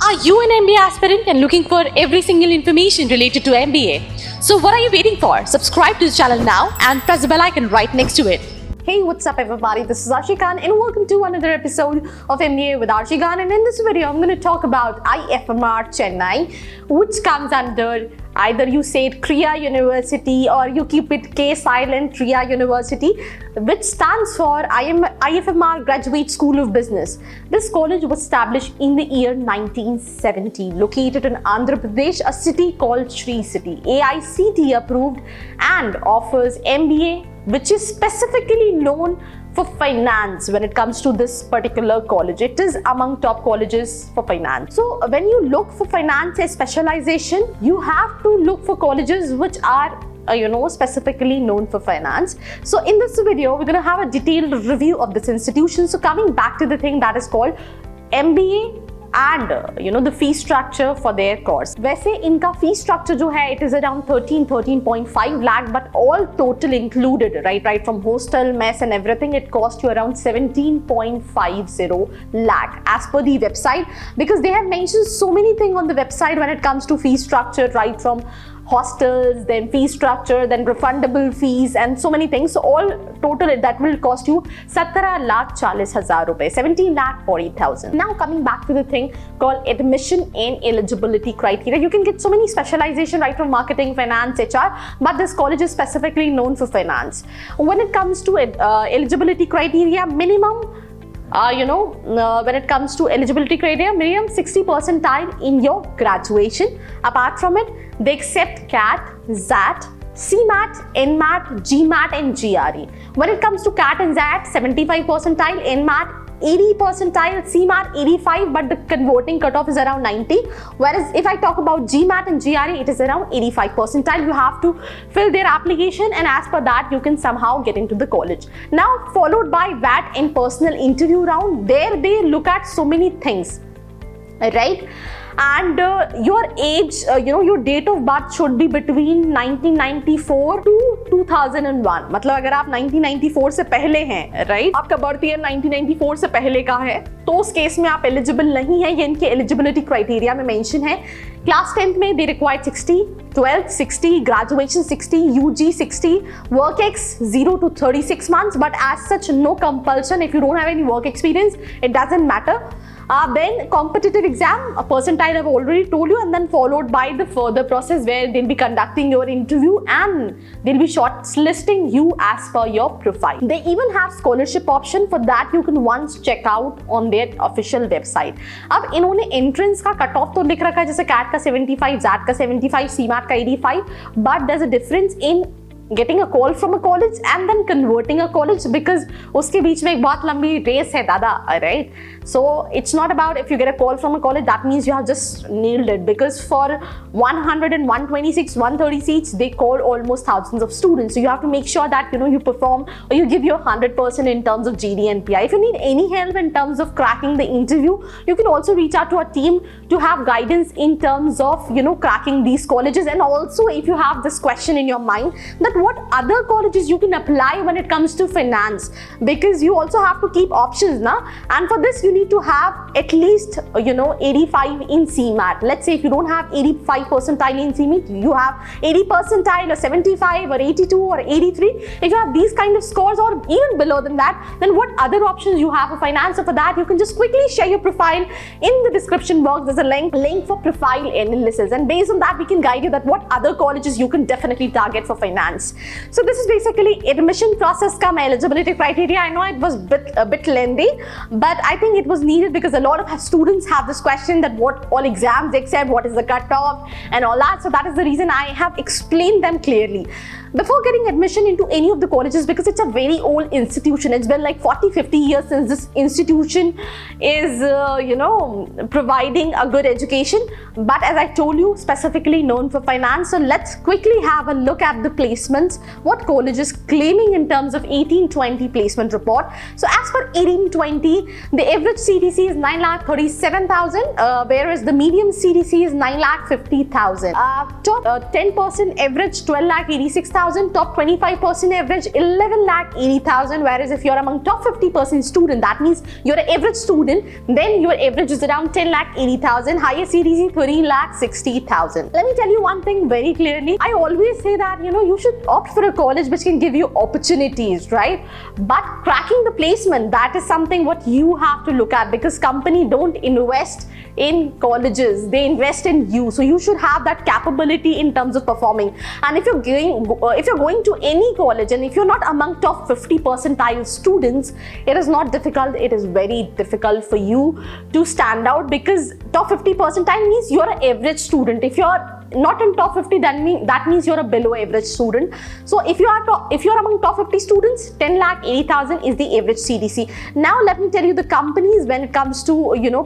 Are you an MBA aspirant and looking for every single information related to MBA? So what are you waiting for? Subscribe to the channel now and press the bell icon right next to it. Hey, what's up everybody? This is Arshi Khan and welcome to another episode of MBA with Arshi Khan. And in this video, I'm going to talk about IFMR Chennai, which comes under either you say it Kriya University or you keep it K silent, Kriya University, which stands for IFMR Graduate School of Business. This college was established in the year 1970, located in Andhra Pradesh, a city called Sri City, AICTE approved, and offers MBA, which is specifically known for finance when it comes to this particular college. It is among top colleges for finance. So when you look for finance as specialization, you have to look for colleges which are specifically known for finance. So in this video, we're going to have a detailed review of this institution. So coming back to the thing that is called MBA and the fee structure for their course. वैसे इनका fee structure जो है, it is around 13.5 lakh, but all total included, right from hostel, mess and everything, it cost you around 17.50 lakh as per the website, because they have mentioned so many things on the website when it comes to fee structure, right from hostels, then fee structure, then refundable fees and so many things. So all total that will cost you 17,40,000 rupees, 17,40,000. Now coming back to the thing called admission and eligibility criteria. You can get so many specialization right from marketing, finance, HR, but this college is specifically known for finance. When it comes to eligibility criteria, minimum when it comes to eligibility criteria, minimum 60 percentile in your graduation. Apart from it, they accept CAT, ZAT, CMAT, NMAT, GMAT and GRE. When it comes to CAT and ZAT, 75 percentile, NMAT 80 percentile, CMAT 85, but the converting cutoff is around 90. Whereas if I talk about GMAT and GRE, it is around 85 percentile. You have to fill their application, and as per that, you can somehow get into the college. Now, followed by VAT and personal interview round. There they look at so many things, right? And your age, your date of birth should be between 1994 to 2001. मतलब अगर आप 1994 से पहले हैं, right? आपका birth year 1994 से पहले का है, तो उस केस में आप एलिजिबल नहीं है. ये इनके एलिजिबिलिटी क्राइटेरिया में मेंशन है. क्लास 10th में they required 60, 12th 60, graduation 60, UG 60, work ex 0 to 36 months. But as such, no compulsion. If you don't have any work experience, it doesn't matter. Then competitive exam, a percentile I've already told you, and then followed by the further process where they'll be conducting your interview and they'll be shortlisting you as per your profile. They even have scholarship option. For that you can once check out on their official website. अब इन्होंने entrance का cut off तो लिख रखा है, जैसे CAT का 75, ZAT का 75, CMAT का 85, but there's a difference in getting a call from a college and then converting a college, because उसके बीच में एक बहुत लंबी रेस है दादा, right? So it's not about if you get a call from a college, that means you have just nailed it, because for 100 and 126, 130 seats, they call almost thousands of students. So you have to make sure that you perform or you give your 100% in terms of GD and PI. If you need any help in terms of cracking the interview, you can also reach out to our team to have guidance in terms of cracking these colleges. And also if you have this question in your mind that what other colleges you can apply when it comes to finance, because you also have to keep options now, and for this you need to have at least 85 in CMAT. Let's say if you don't have 85 percentile in CMAT, you have 80 percentile or 75 or 82 or 83. If you have these kind of scores or even below than that, then what other options you have for finance? So for that, you can just quickly share your profile in the description box. There's a link for profile analysis, and based on that we can guide you that what other colleges you can definitely target for finance. So this is basically admission process come eligibility criteria. I know it was a bit lengthy, but I think it was needed because a lot of students have this question that what all exams they accept, what is the cutoff and all that. So that is the reason I have explained them clearly. Before getting admission into any of the colleges, because it's a very old institution, it's been like 40-50 years since this institution is providing a good education, but as I told you, specifically known for finance. So let's quickly have a look at the placements, what college is claiming in terms of 1820 placement report. So as per 1820, the average CTC is 9,37,000, whereas the medium CTC is 9,50,000. Top 10% average 12,86,000. 80,000, top 25% average 11,80,000, whereas if you're among top 50% student, that means you're an average student, then your average is around 10,80,000, highest CDC 13,60,000. Let me tell you one thing very clearly. I always say that you should opt for a college which can give you opportunities, right? But cracking the placement, that is something what you have to look at, because company don't invest in colleges, they invest in you. So you should have that capability in terms of performing. And if you're going to any college and if you're not among top 50 percentile students, it is not difficult, it is very difficult for you to stand out, because top 50 percentile means you're an average student. If you're not in top 50, that means you're a below average student. So if you're among top 50 students, 10,80,000 is the average CDC. Now let me tell you the companies when it comes to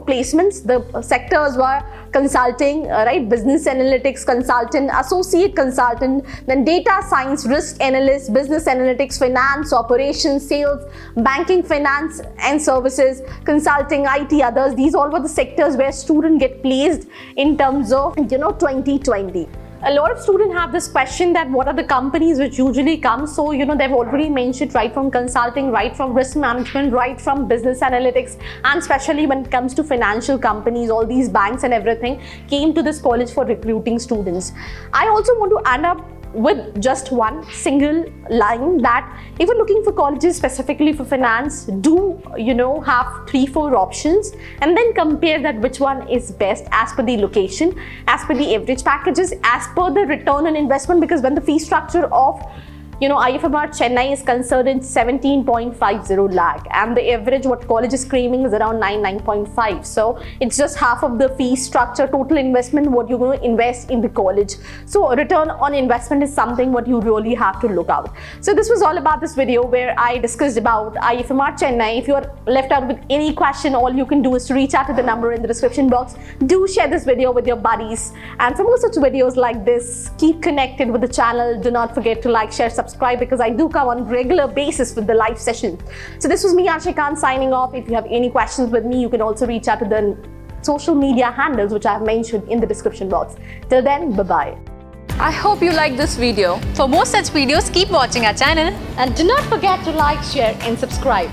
placements. The sectors were consulting, right, business analytics consultant, associate consultant, then data science, risk analyst, business analytics, finance, operations, sales, banking, finance and services, consulting, IT, others. These all were the sectors where students get placed in terms of 2020. A lot of students have this question that what are the companies which usually come. So they've already mentioned, right from consulting, right from risk management, right from business analytics, and especially when it comes to financial companies, all these banks and everything came to this college for recruiting students. I also want to end up with just one single line that if you're looking for colleges specifically for finance, do have 3-4 options and then compare that which one is best as per the location, as per the average packages, as per the return on investment, because when the fee structure of IFMR Chennai is concerned in 17.50 lakh, and the average what college is claiming is around 9.5. So it's just half of the fee structure, total investment what you're going to invest in the college. So return on investment is something what you really have to look out. So this was all about this video where I discussed about IFMR Chennai. If you're left out with any question, all you can do is to reach out to the number in the description box. Do share this video with your buddies, and for more such videos like this, keep connected with the channel. Do not forget to like, share, subscribe, because I do come on regular basis with the live session. So this was me, Arshi Khan, signing off. If you have any questions with me, you can also reach out to the social media handles which I have mentioned in the description box. Till then, bye-bye. I hope you like this video. For more such videos, keep watching our channel. And do not forget to like, share and subscribe.